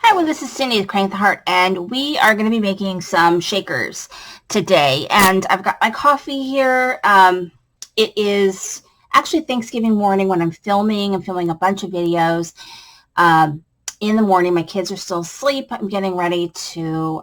Hi, well, this is Cindy with Crank the Heart, and we are going to be making some shakers today. And I've got my coffee here. It is actually Thanksgiving morning when I'm filming. I'm filming a bunch of videos. In the morning, my kids are still asleep. I'm getting ready to,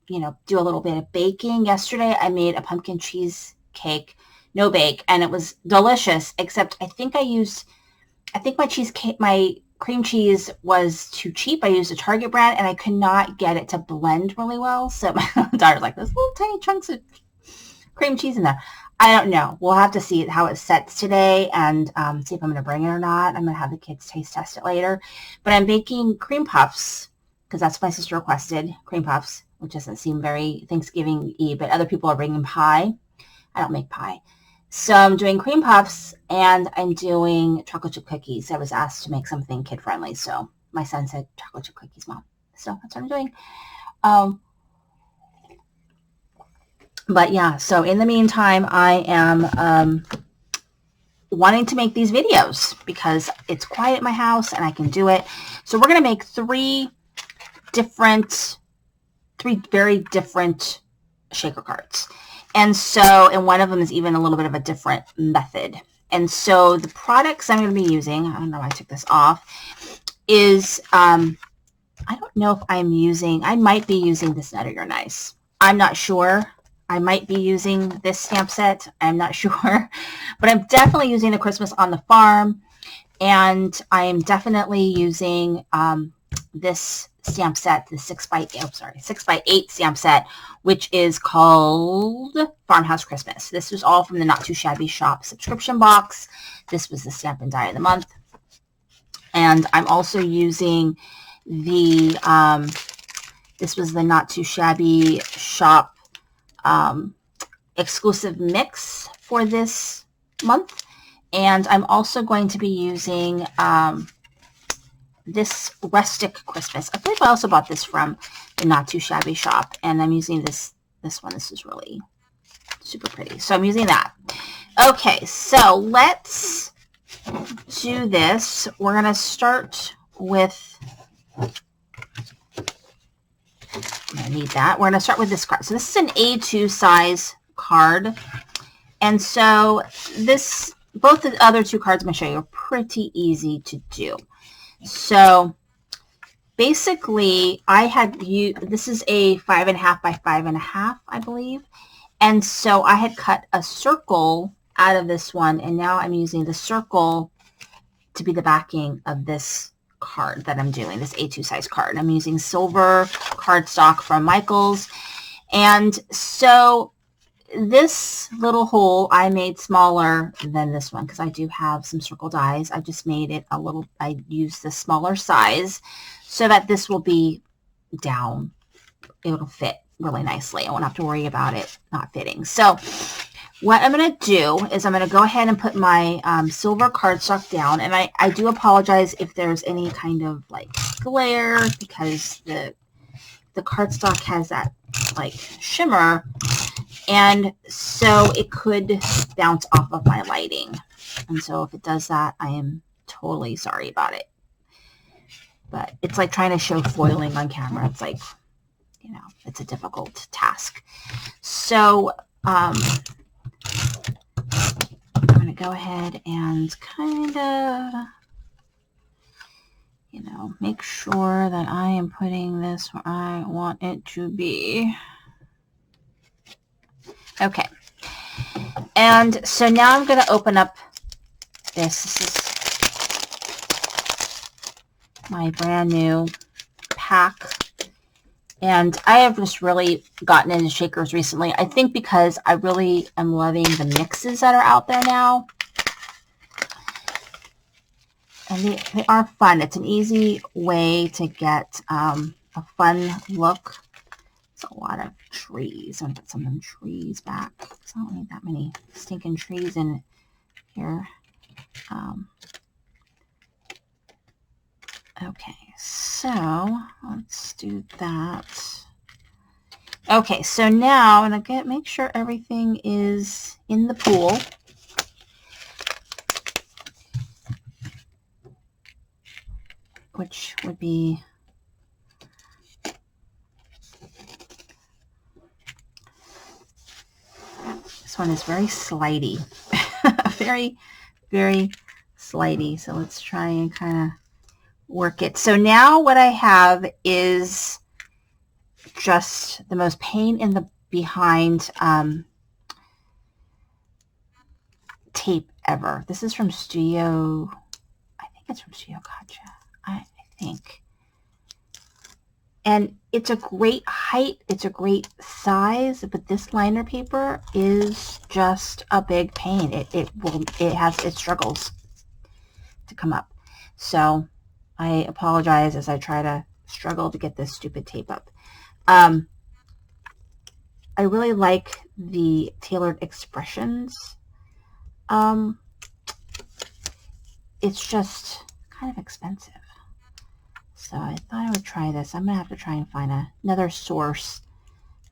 do a little bit of baking. Yesterday, I made a pumpkin cheesecake, no bake, and it was delicious, except I think my cheesecake, my cream cheese was too cheap. I used a Target brand and I could not get it to blend really well. So my daughter's like, there's little tiny chunks of cream cheese in there. I don't know. We'll have to see how it sets today and see if I'm going to bring it or not. I'm going to have the kids taste test it later. But I'm baking cream puffs because that's what my sister requested, cream puffs, which doesn't seem very Thanksgiving-y, but other people are bringing pie. I don't make pie. So I'm doing cream puffs and I'm doing chocolate chip cookies. I was asked to make something kid-friendly, so my son said chocolate chip cookies, Mom. So that's what I'm doing. But yeah, so in the meantime, I am wanting to make these videos because it's quiet at my house and I can do it. So we're going to make three very different shaker cards. And one of them is even a little bit of a different method. And so the products I'm going to be using, I don't know why I took this off, is, I don't know if I might be using this Nutter You're Nice. I'm not sure. I might be using this stamp set. I'm not sure. But I'm definitely using the Christmas on the Farm. And I am definitely using this stamp set, the 6x8 stamp set, which is called Farmhouse Christmas. This was all from the Not Too Shabby Shop subscription box. This was the Stamp and Die of the Month. And I'm also using this was the Not Too Shabby Shop exclusive mix for this month. And I'm also going to be using this Rustic Christmas. I believe I also bought this from the Not Too Shabby Shop, and I'm using this one. This is really super pretty. So I'm using that. Okay, so let's do this. We're going to start with, I'm going to need that. We're going to start with this card. So this is an A2 size card. And so both the other two cards I'm going to show you are pretty easy to do. So basically this is a 5.5 by 5.5, I believe. And so I had cut a circle out of this one, and now I'm using the circle to be the backing of this card that I'm doing, this A2 size card. I'm using silver cardstock from Michaels. And so this little hole I made smaller than this one because I do have some circle dies. I just made it I used the smaller size so that this will be down. It'll fit really nicely. I won't have to worry about it not fitting. So what I'm going to do is I'm going to go ahead and put my silver cardstock down. And I do apologize if there's any kind of like glare because the cardstock has that like shimmer. And so it could bounce off of my lighting. And so if it does that, I am totally sorry about it. But it's like trying to show foiling on camera. It's like, it's a difficult task. So I'm going to go ahead and kind of, make sure that I am putting this where I want it to be. Okay, and so now I'm going to open up this. This is my brand new pack, and I have just really gotten into shakers recently. I think because I really am loving the mixes that are out there now, and they are fun. It's an easy way to get a fun look. A lot of trees. I'm going to put some of them trees back because I don't need that many stinking trees in here. Okay, so let's do that. Okay, so now I'm going to make sure everything is in the pool. Which would be one is very slidey. Very, very slidey. So let's try and kind of work it. So now what I have is just the most pain in the behind tape ever. This is from Studio, I think it's from Studio Gotcha, I think. And it's a great height, it's a great size, but this liner paper is just a big pain. It struggles to come up. So I apologize as I try to struggle to get this stupid tape up. I really like the Tailored Expressions. It's just kind of expensive. So I thought I would try this. I'm going to have to try and find another source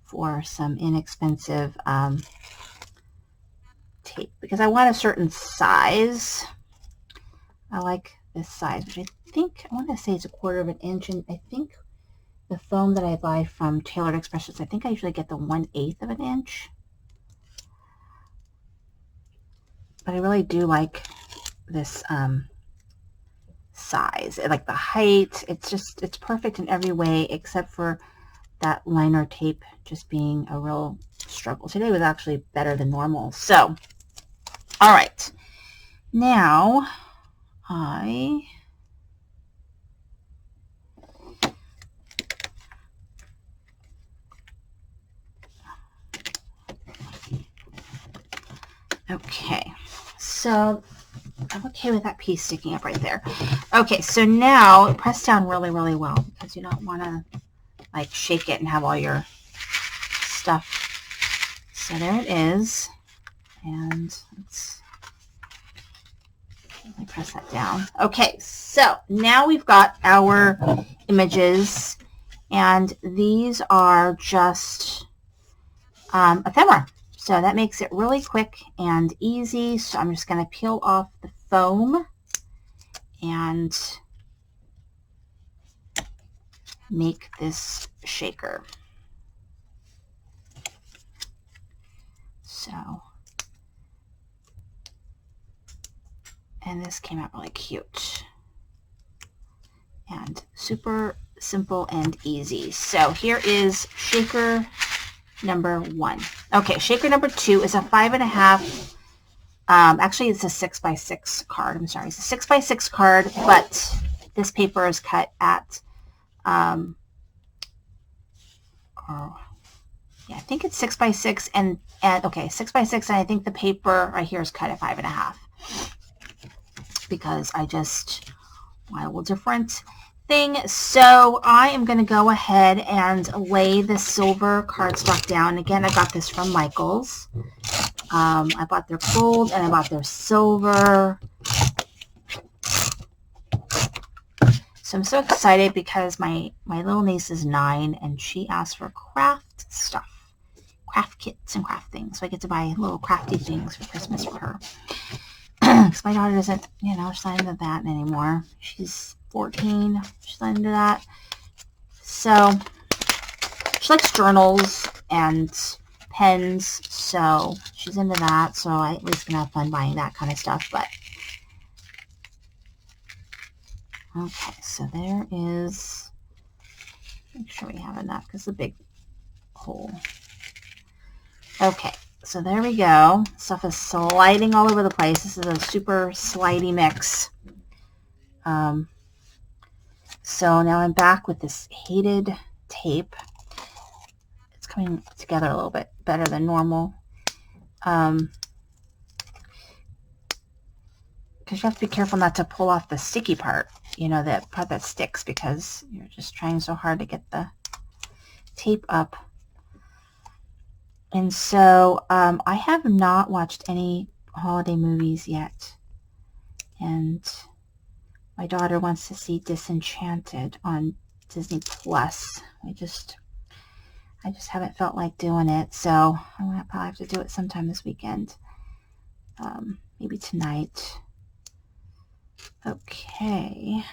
for some inexpensive tape because I want a certain size. I like this size, which I think, I want to say it's 1/4 of an inch, and I think the foam that I buy from Tailored Expressions, I think I usually get the 1/8 of an inch. But I really do like this size. I like the height. It's perfect in every way except for that liner tape just being a real struggle. Today was actually better than normal. So, all right. Now, okay, so I'm okay with that piece sticking up right there. Okay, so now press down really, really well because you don't want to like shake it and have all your stuff. So there it is. And let me press that down. Okay, so now we've got our images, and these are just ephemera. So that makes it really quick and easy. So I'm just going to peel off the foam and make this shaker. So, and this came out really cute and super simple and easy. So here is shaker number 1. Okay, shaker number 2 is a 5.5. Actually, it's a 6x6 card. I'm sorry, it's a 6x6 card, but this paper is cut at, yeah, I think it's 6x6, and okay, 6x6, and I think the paper right here is cut at 5.5 because I just want a little different thing. So I am going to go ahead and lay the silver cardstock down. Again, I got this from Michael's. I bought their gold and I bought their silver. So I'm so excited because my little niece is 9 and she asked for craft stuff, craft kits and craft things. So I get to buy little crafty things for Christmas for her. Because my daughter doesn't, you know, she's not into that anymore. She's 14. She's not into that. So she likes journals and pens. So she's into that. So I at least can have fun buying that kind of stuff. But okay, so there is. Make sure we have enough because it's a big hole. Okay. So there we go. Stuff is sliding all over the place. This is a super slidey mix. So now I'm back with this hated tape. It's coming together a little bit better than normal. Because you have to be careful not to pull off the sticky part. You know, that part that sticks because you're just trying so hard to get the tape up. And so I have not watched any holiday movies yet. And my daughter wants to see Disenchanted on Disney Plus. I just haven't felt like doing it. So I'm going to probably have to do it sometime this weekend. Maybe tonight. Okay.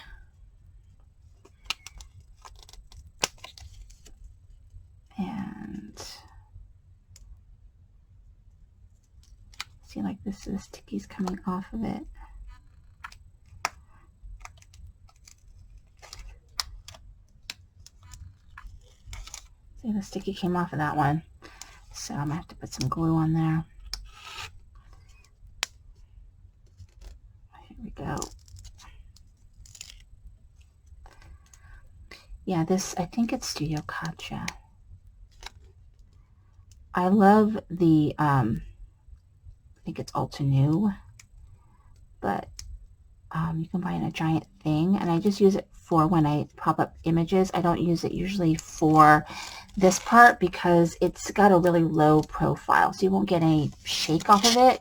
And the sticky's coming off of it. See, the sticky came off of that one. So I'm going to have to put some glue on there. Here we go. Yeah, this, I think it's Studio Katja. I love the, I think it's Ultra New, but you can buy in a giant thing, and I just use it for when I pop up images. I don't use it usually for this part because it's got a really low profile, so you won't get any shake off of it.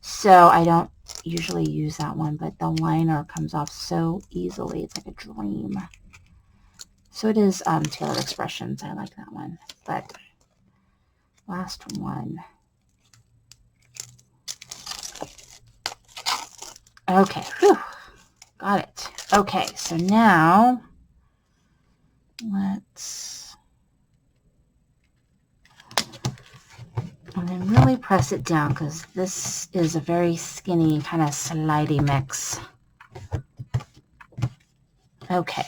So I don't usually use that one, but the liner comes off so easily. It's like a dream. So it is Tailored Expressions. I like that one. But last one. Okay. Whew. Got it. Okay. So now let's and then really press it down because this is a very skinny kind of slidey mix. Okay.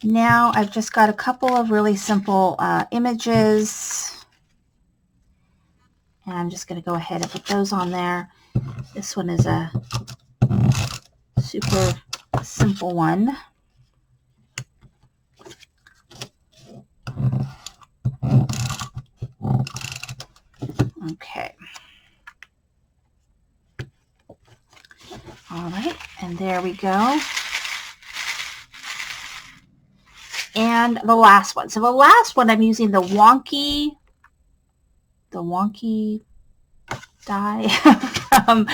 Now I've just got a couple of really simple images, and I'm just going to go ahead and put those on there. This one is a super simple one. Okay. All right, and there we go. And the last one. So the last one, I'm using the wonky die from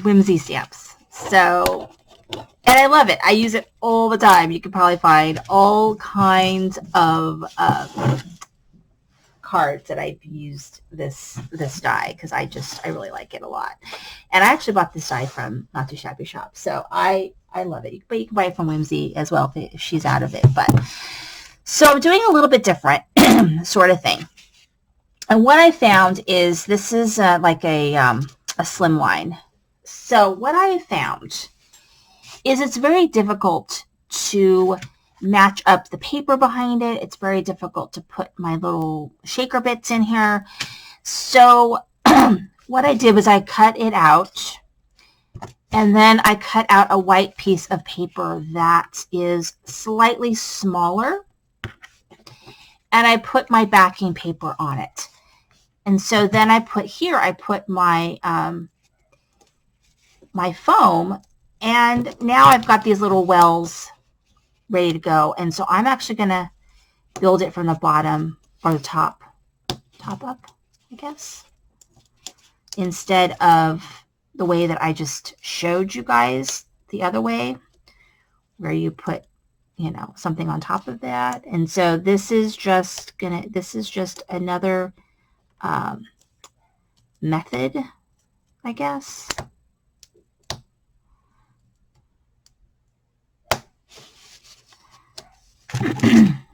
Whimsy Stamps. So, and I love it. I use it all the time. You can probably find all kinds of cards that I've used this die because I really like it a lot. And I actually bought this die from Not Too Shabby Shop. So I love it. But you can buy it from Whimsy as well if she's out of it. But so I'm doing a little bit different sort of thing. And what I found is this is like a slimline. So what I found is it's very difficult to match up the paper behind it. It's very difficult to put my little shaker bits in here. So what I did was I cut it out, and then I cut out a white piece of paper that is slightly smaller, and I put my backing paper on it. And so then I put my my foam, and now I've got these little wells ready to go. And so I'm actually going to build it from the bottom or the top up, I guess, instead of the way that I just showed you guys the other way, where you put, you know, something on top of that. And so this is just another method, I guess.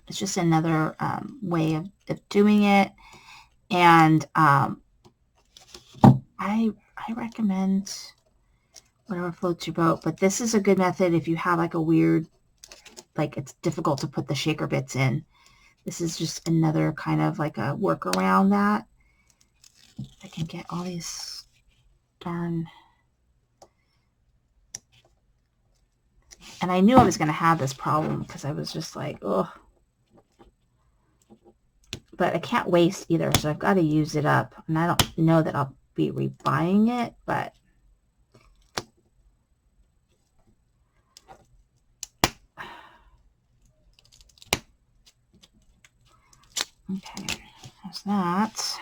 It's just another way of doing it, and I recommend whatever floats your boat. But this is a good method if you have like a weird, like it's difficult to put the shaker bits in. This is just another kind of like a workaround that I can get all these darn. And I knew I was going to have this problem because I was just like, oh. But I can't waste either, so I've got to use it up. And I don't know that I'll be rebuying it, but okay, there's that.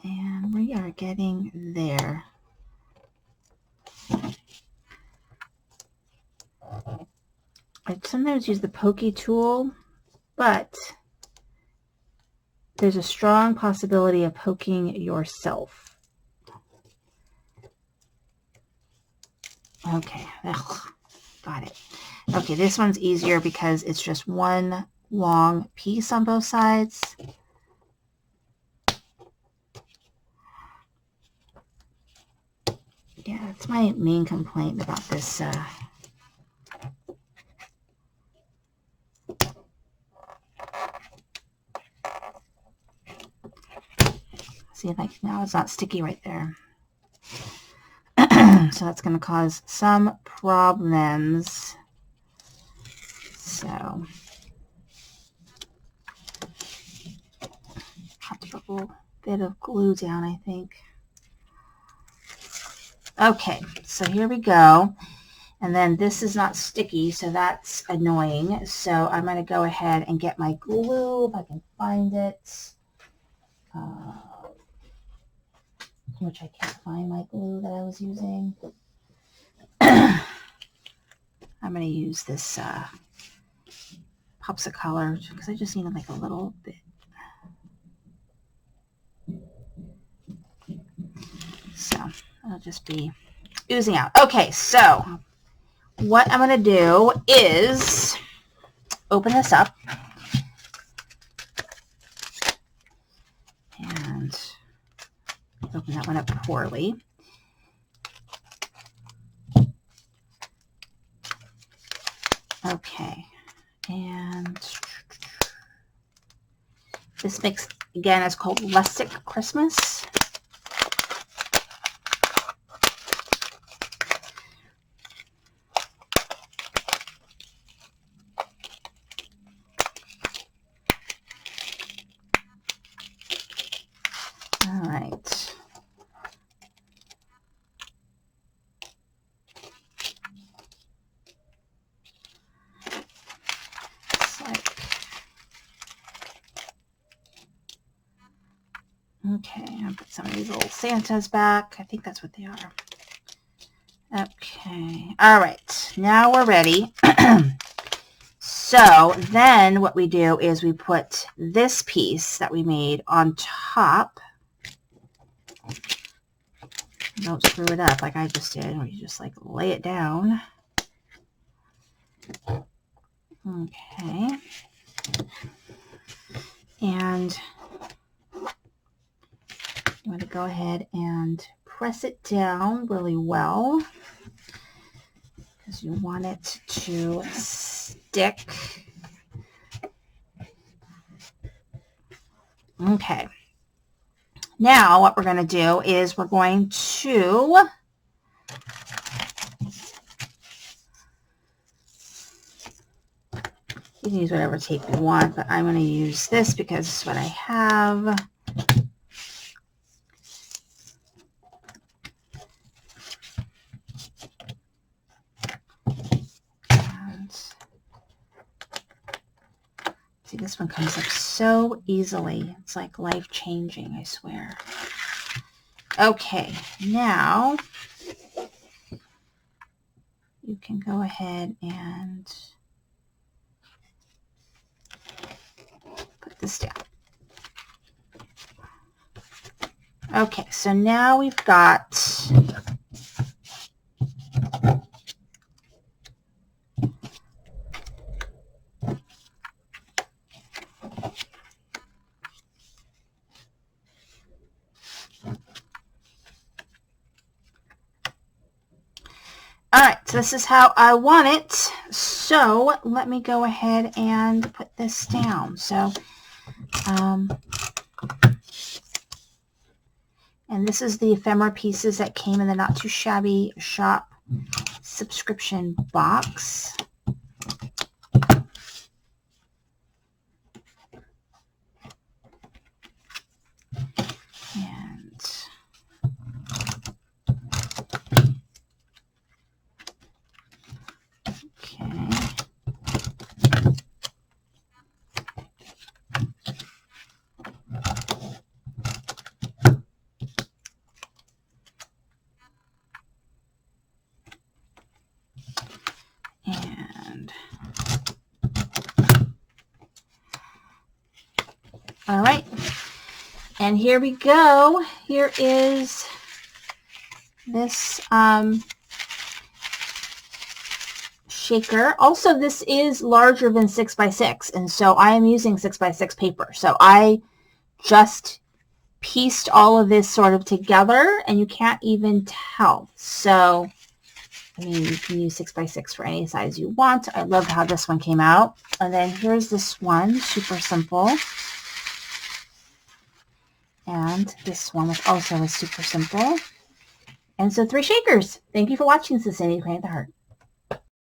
And we are getting there. I sometimes use the pokey tool, but there's a strong possibility of poking yourself. Okay, got it. Okay, this one's easier because it's just one long piece on both sides. Yeah, that's my main complaint about this. See, like now it's not sticky right there. So that's going to cause some problems. So have to put a little bit of glue down, I think. Okay, so here we go. And then this is not sticky, so that's annoying. So I'm going to go ahead and get my glue, if I can find it. Which I can't find my glue that I was using. I'm going to use this Popsicolor because I just needed like a little bit. So it'll just be oozing out. Okay, so what I'm going to do is open this up and open that one up poorly. Okay, and this mix again is called Rustic Christmas. All right. Okay, I'll put some of these little Santas back. I think that's what they are. Okay, all right, now we're ready. So then what we do is we put this piece that we made on top. Don't screw it up like I just did. We just like lay it down. Okay. And you want to go ahead and press it down really well because you want it to stick. Okay. Now what we're going to do is we're going to you can use whatever tape you want, but I'm going to use this because it's what I have. See, this one comes up so easily. It's like life-changing, I swear. Okay, now you can go ahead and put this down. Okay, so now we've got all right, so this is how I want it. So let me go ahead and put this down. So, and this is the ephemera pieces that came in the Not Too Shabby Shop subscription box. All right, and here we go. Here is this shaker. Also, this is larger than 6x6, and so I am using 6x6 paper. So I just pieced all of this sort of together and you can't even tell. So, I mean, you can use 6x6 for any size you want. I love how this one came out. And then here's this one, super simple. And this one also is super simple. And so 3 shakers. Thank you for watching. This is Sandy Crank the Heart.